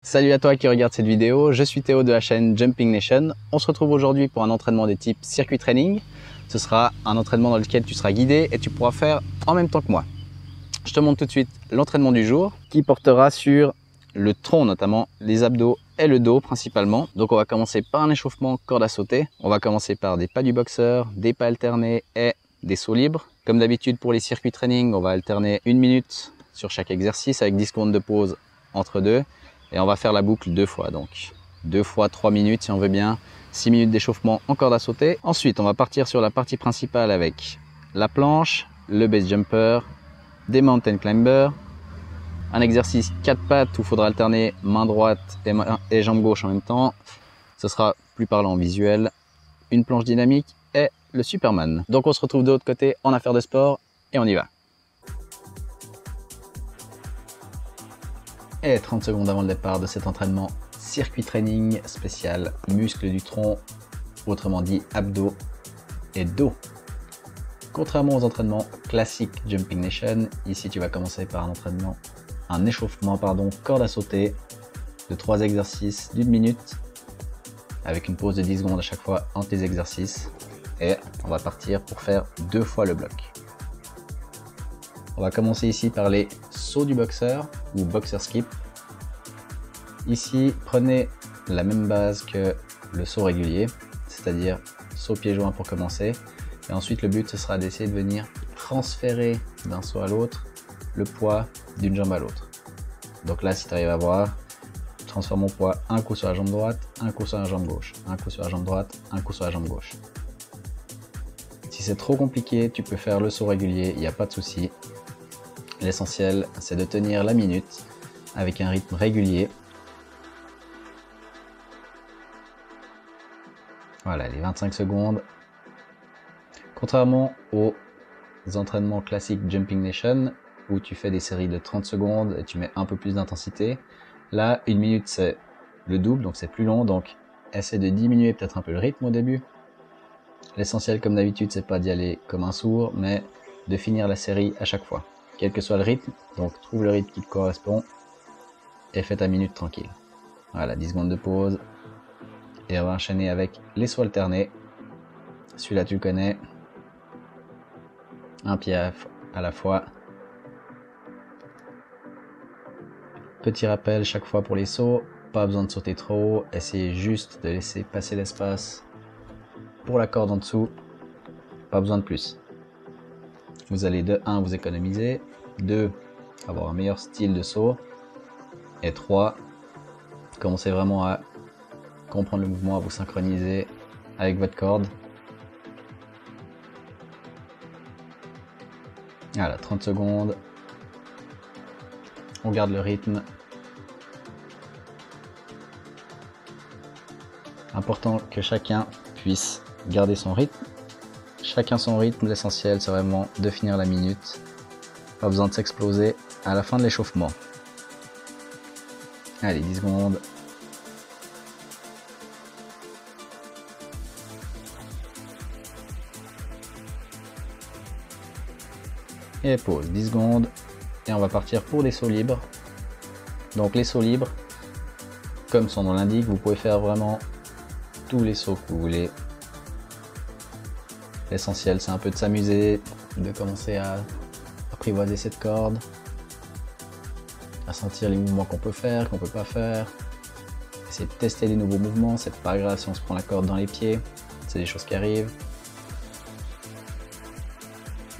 Salut à toi qui regarde cette vidéo, je suis Théo de la chaîne Jumping Nation. On se retrouve aujourd'hui pour un entraînement de type circuit training. Ce sera un entraînement dans lequel tu seras guidé et tu pourras faire en même temps que moi. Je te montre tout de suite l'entraînement du jour qui portera sur le tronc, notamment les abdos et le dos principalement. Donc on va commencer par un échauffement corde à sauter. On va commencer par des pas du boxeur, des pas alternés et des sauts libres. Comme d'habitude pour les circuits training, on va alterner 1 minute sur chaque exercice avec 10 secondes de pause entre deux. Et on va faire la boucle 2 fois, donc 2 fois 3 minutes si on veut bien, 6 minutes d'échauffement en corde à sauter. Ensuite, on va partir sur la partie principale avec la planche, le base jumper, des mountain climbers, un exercice 4 pattes où il faudra alterner main droite et jambe gauche en même temps. Ce sera plus parlant en visuel, une planche dynamique et le Superman. Donc on se retrouve de l'autre côté en affaire de sport et on y va. Et 30 secondes avant le départ de cet entraînement circuit training spécial muscles du tronc, autrement dit abdos et dos. Contrairement aux entraînements classiques Jumping Nation, ici tu vas commencer par un échauffement corde à sauter de 3 exercices d'1 minute avec une pause de 10 secondes à chaque fois entre les exercices et on va partir pour faire 2 fois le bloc. On va commencer ici par les sauts du boxeur ou boxer skip. Ici, prenez la même base que le saut régulier, c'est-à-dire saut pieds joints pour commencer. Et ensuite, le but, ce sera d'essayer de venir transférer d'un saut à l'autre le poids d'une jambe à l'autre. Donc là, si tu arrives à voir, je transfère mon poids un coup sur la jambe droite, un coup sur la jambe gauche, un coup sur la jambe droite, un coup sur la jambe gauche. Si c'est trop compliqué, tu peux faire le saut régulier, il n'y a pas de souci. L'essentiel, c'est de tenir la minute avec un rythme régulier. Voilà, les 25 secondes. Contrairement aux entraînements classiques Jumping Nation, où tu fais des séries de 30 secondes et tu mets un peu plus d'intensité, là, 1 minute, c'est le double, donc c'est plus long. Donc, essaie de diminuer peut-être un peu le rythme au début. L'essentiel, comme d'habitude, c'est pas d'y aller comme un sourd, mais de finir la série à chaque fois. Quel que soit le rythme, donc trouve le rythme qui te correspond et fais ta minute tranquille. Voilà, 10 secondes de pause et on va enchaîner avec les sauts alternés. Celui-là tu le connais, un pied à la fois. Petit rappel chaque fois pour les sauts, pas besoin de sauter trop haut, essayez juste de laisser passer l'espace pour la corde en dessous, pas besoin de plus. Vous allez de 1 vous économiser, 2 avoir un meilleur style de saut et 3 commencer vraiment à comprendre le mouvement, à vous synchroniser avec votre corde. Voilà, 30 secondes, on garde le rythme. Important que chacun puisse garder son rythme. Chacun son rythme, l'essentiel c'est vraiment de finir la minute. Pas besoin de s'exploser à la fin de l'échauffement. Allez, 10 secondes. Et pause, 10 secondes. Et on va partir pour des sauts libres. Donc les sauts libres, comme son nom l'indique, vous pouvez faire vraiment tous les sauts que vous voulez. L'essentiel, c'est un peu de s'amuser, de commencer à apprivoiser cette corde, à sentir les mouvements qu'on peut faire, qu'on peut pas faire. Essayer de tester les nouveaux mouvements, c'est pas grave si on se prend la corde dans les pieds, c'est des choses qui arrivent.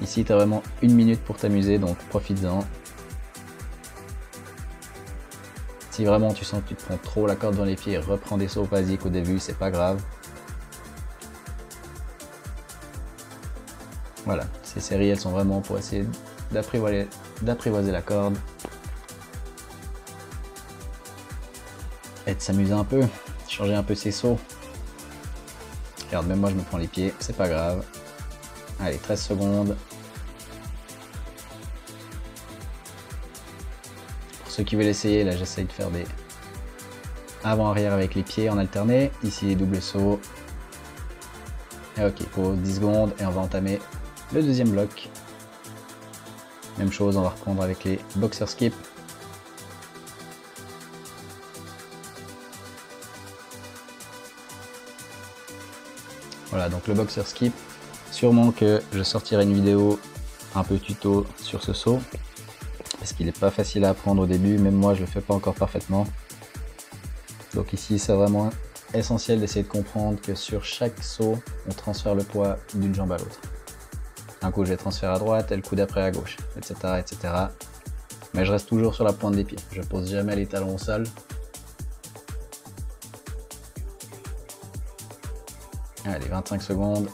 Ici, tu as vraiment 1 minute pour t'amuser, donc profites-en. Si vraiment tu sens que tu te prends trop la corde dans les pieds, reprends des sauts basiques au début, c'est pas grave. Voilà, ces séries elles sont vraiment pour essayer d'apprivoiser la corde et de s'amuser un peu, changer un peu ses sauts. Regarde, même moi je me prends les pieds, c'est pas grave. Allez, 13 secondes. Pour ceux qui veulent essayer, là j'essaye de faire des avant-arrière avec les pieds en alterné. Ici les doubles sauts. Et ok, pause 10 secondes et on va entamer le deuxième bloc. Même chose, on va reprendre avec les boxer skip. Voilà, donc le boxer skip. Sûrement que je sortirai une vidéo un peu tuto sur ce saut. Parce qu'il n'est pas facile à apprendre au début, même moi je le fais pas encore parfaitement. Donc ici c'est vraiment essentiel d'essayer de comprendre que sur chaque saut, on transfère le poids d'une jambe à l'autre. Un coup je vais transférer à droite et le coup d'après à gauche, etc., etc. Mais je reste toujours sur la pointe des pieds. Je pose jamais les talons au sol. Allez, 25 secondes.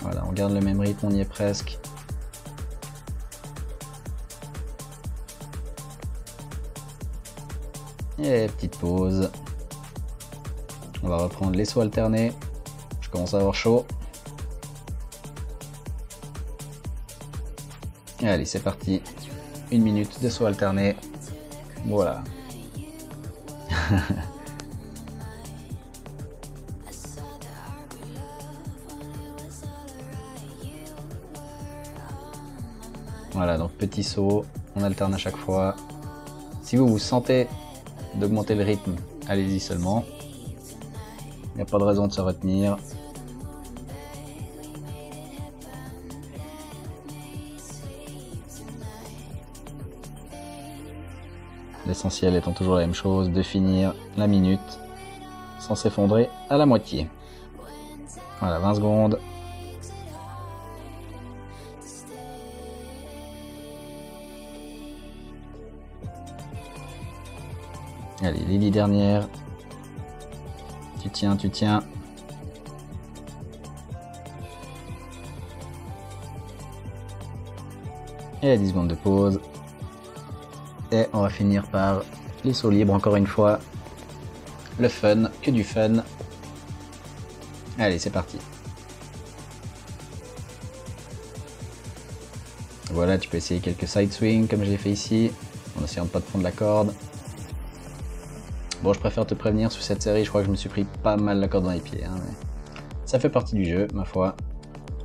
Voilà, on garde le même rythme, on y est presque. Et petite pause. On va reprendre les sauts alternés. Je commence à avoir chaud. Et allez, c'est parti. 1 minute de sauts alternés. Voilà. Voilà, donc petit saut, on alterne à chaque fois. Si vous vous sentez d'augmenter le rythme, allez-y seulement. Il n'y a pas de raison de se retenir. L'essentiel étant toujours la même chose, de finir la minute sans s'effondrer à la moitié. Voilà, 20 secondes. Allez, les 10 dernières. Tu tiens, tu tiens. Et les 10 secondes de pause. Et on va finir par les sauts libres encore une fois. Le fun, que du fun. Allez, c'est parti. Voilà, tu peux essayer quelques side swings comme je l'ai fait ici, en essayant de pas te prendre la corde. Bon, je préfère te prévenir, sur cette série, je crois que je me suis pris pas mal la corde dans les pieds. Hein, mais ça fait partie du jeu, ma foi.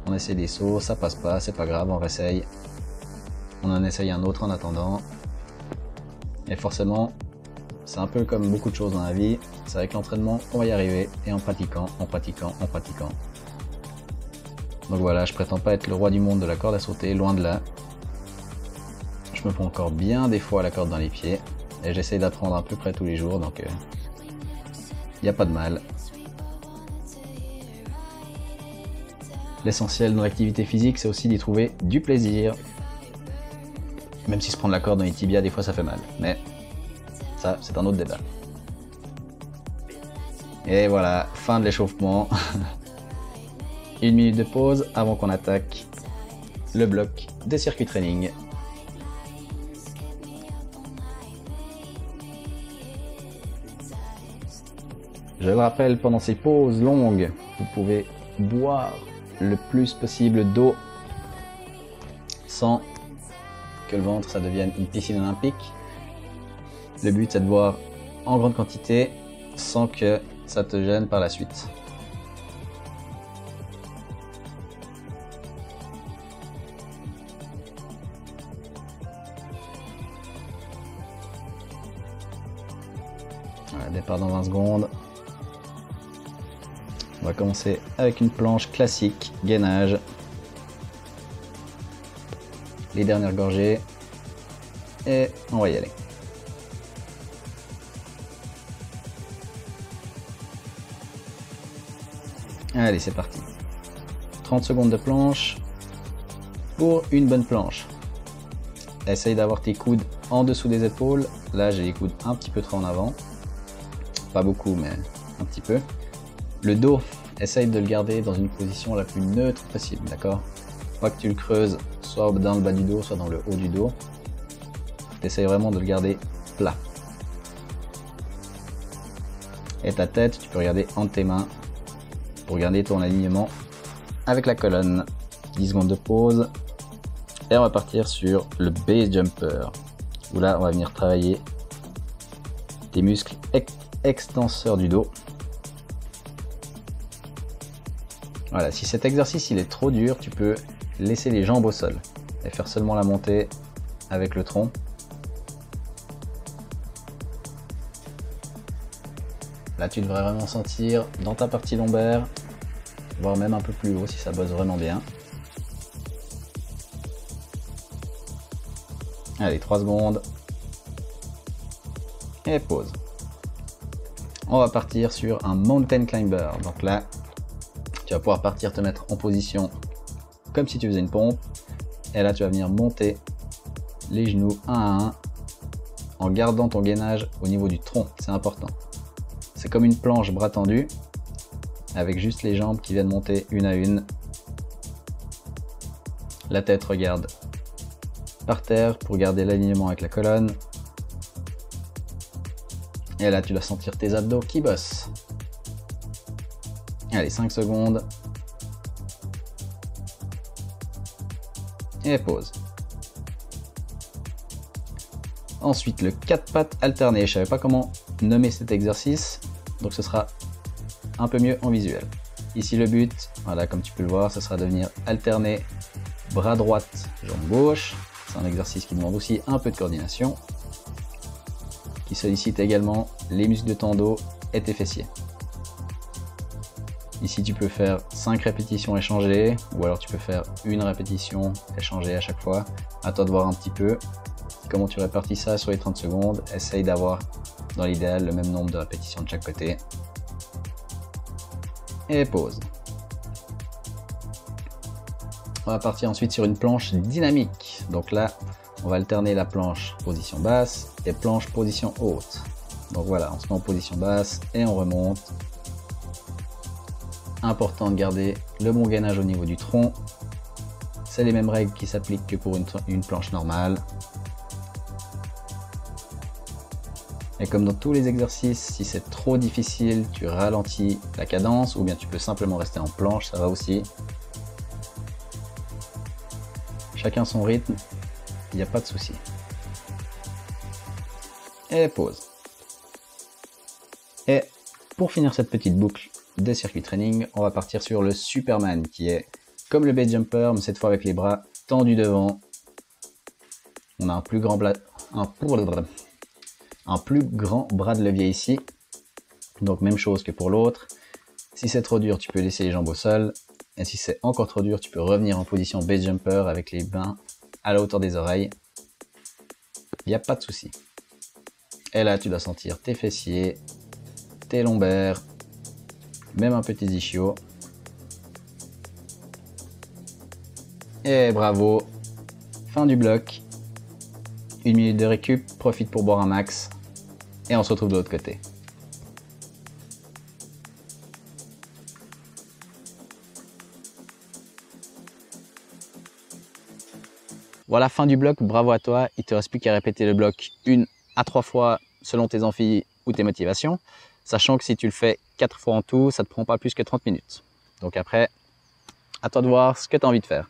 On essaie des sauts, ça passe pas, c'est pas grave, on réessaye. On en essaye un autre en attendant. Et forcément, c'est un peu comme beaucoup de choses dans la vie, c'est avec l'entraînement qu'on va y arriver, et en pratiquant, en pratiquant, en pratiquant. Donc voilà, je prétends pas être le roi du monde de la corde à sauter, loin de là. Je me prends encore bien des fois la corde dans les pieds, et j'essaye d'apprendre à peu près tous les jours, donc y a pas de mal. L'essentiel dans l'activité physique, c'est aussi d'y trouver du plaisir. Même si se prendre la corde dans les tibias, des fois ça fait mal. Mais ça, c'est un autre débat. Et voilà, fin de l'échauffement. 1 minute de pause avant qu'on attaque le bloc de circuit training. Je le rappelle, pendant ces pauses longues, vous pouvez boire le plus possible d'eau sans que le ventre ça devienne une piscine olympique. Le but c'est de boire en grande quantité sans que ça te gêne par la suite. Voilà, départ dans 20 secondes. On va commencer avec une planche classique, gainage. Les dernières gorgées. Et on va y aller. Allez, c'est parti. 30 secondes de planche pour une bonne planche. Essaye d'avoir tes coudes en dessous des épaules. Là, j'ai les coudes un petit peu trop en avant. Pas beaucoup, mais un petit peu. Le dos, essaye de le garder dans une position la plus neutre possible, d'accord? Pas que tu le creuses soit dans le bas du dos, soit dans le haut du dos. Essaye vraiment de le garder plat. Et ta tête, tu peux regarder entre tes mains pour garder ton alignement avec la colonne. 10 secondes de pause. Et on va partir sur le base jumper. Où là, on va venir travailler tes muscles extenseurs du dos. Voilà, si cet exercice il est trop dur, tu peux laisser les jambes au sol et faire seulement la montée avec le tronc. Là, tu devrais vraiment sentir dans ta partie lombaire, voire même un peu plus haut si ça bosse vraiment bien. Allez, 3 secondes. Et pause. On va partir sur un mountain climber. Donc là, tu vas pouvoir partir te mettre en position comme si tu faisais une pompe. Et là, tu vas venir monter les genoux un à un en gardant ton gainage au niveau du tronc. C'est important. C'est comme une planche bras tendu avec juste les jambes qui viennent monter une à une. La tête regarde par terre pour garder l'alignement avec la colonne. Et là, tu dois sentir tes abdos qui bossent. Allez, 5 secondes. Et pause. Ensuite, le 4 pattes alterné. Je ne savais pas comment nommer cet exercice, donc ce sera un peu mieux en visuel. Ici, le but, voilà, comme tu peux le voir, ce sera de venir alterner bras droite, jambe gauche. C'est un exercice qui demande aussi un peu de coordination, qui sollicite également les muscles de ton dos et tes fessiers. Ici, tu peux faire 5 répétitions échangées, ou alors tu peux faire une répétition échangée à chaque fois. À toi de voir un petit peu comment tu répartis ça sur les 30 secondes. Essaye d'avoir, dans l'idéal, le même nombre de répétitions de chaque côté. Et pause. On va partir ensuite sur une planche dynamique. Donc là, on va alterner la planche position basse et planche position haute. Donc voilà, on se met en position basse et on remonte. Important de garder le bon gainage au niveau du tronc. C'est les mêmes règles qui s'appliquent que pour une planche normale. Et comme dans tous les exercices, si c'est trop difficile, tu ralentis la cadence ou bien tu peux simplement rester en planche, ça va aussi. Chacun son rythme, il n'y a pas de souci. Et pause. Et pour finir cette petite boucle de circuit training, on va partir sur le Superman qui est comme le base jumper mais cette fois avec les bras tendus devant. On a un plus grand bras de levier ici, donc même chose que pour l'autre. Si c'est trop dur, tu peux laisser les jambes au sol, et si c'est encore trop dur, tu peux revenir en position base jumper avec les mains à la hauteur des oreilles. Il n'y a pas de souci. Et là, tu dois sentir tes fessiers, tes lombaires, même un peu tes ischios. Et bravo, fin du bloc. 1 minute de récup, profite pour boire un max. Et on se retrouve de l'autre côté. Voilà, fin du bloc, bravo à toi. Il te reste plus qu'à répéter le bloc 1 à 3 fois selon tes envies ou tes motivations. Sachant que si tu le fais 4 fois en tout, ça ne te prend pas plus que 30 minutes. Donc après, à toi de voir ce que tu as envie de faire.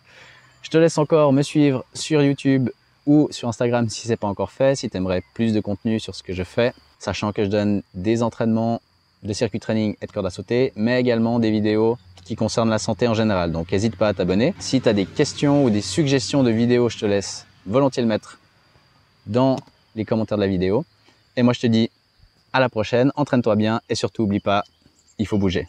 Je te laisse encore me suivre sur YouTube ou sur Instagram si ce n'est pas encore fait, si tu aimerais plus de contenu sur ce que je fais, sachant que je donne des entraînements de circuit training et de corde à sauter, mais également des vidéos qui concernent la santé en général. Donc n'hésite pas à t'abonner. Si tu as des questions ou des suggestions de vidéos, je te laisse volontiers le mettre dans les commentaires de la vidéo. Et moi je te dis à la prochaine, entraîne-toi bien et surtout n'oublie pas, il faut bouger.